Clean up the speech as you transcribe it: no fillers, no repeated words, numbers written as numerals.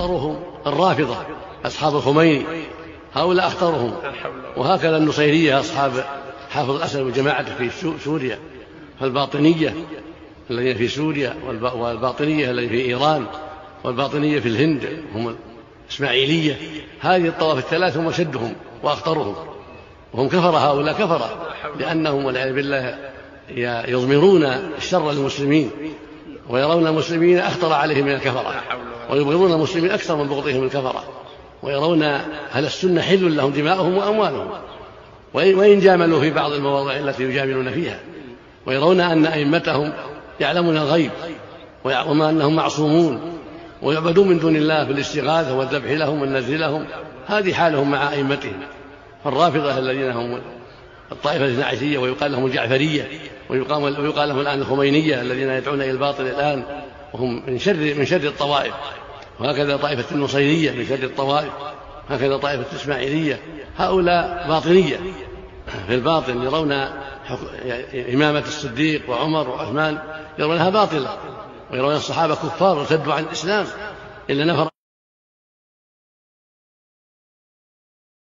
أخطرهم الرافضة أصحاب الخميني، هؤلاء أخطرهم. وهكذا النصيرية أصحاب حافظ الأسد وجماعته في سوريا، فالباطنية الذين في سوريا، والباطنية الذين في إيران، والباطنية في الهند هم الإسماعيلية. هذه الطوائف الثلاث هم أشدهم وأخطرهم، وهم كفر، هؤلاء كفر، لأنهم والعياذ بالله يضمرون الشر للمسلمين، ويرون المسلمين أخطر عليهم من الكفرة، ويبغضون المسلمين أكثر من بغضهم الكفرة، ويرون أهل السنة حل لهم دماؤهم وأموالهم، وإن جاملوا في بعض المواضع التي يجاملون فيها، ويرون أن أئمتهم يعلمون الغيب وما أنهم معصومون ويعبدون من دون الله بالاستغاثة والذبح لهم والنذر لهم. هذه حالهم مع أئمتهم. فالرافضة الذين هم الطائفة الإثناعشية ويقال لهم الجعفرية ويقال لهم الآن الخمينية الذين يدعون إلى الباطل الآن، وهم من شر الطوائف. وهكذا طائفة النصيرية من شر الطوائف، هكذا طائفة الإسماعيلية. هؤلاء باطنية في الباطن، يرون إمامة الصديق وعمر وعثمان يرونها باطلة، ويرون الصحابة كفار ارتدوا عن الإسلام إلا نفر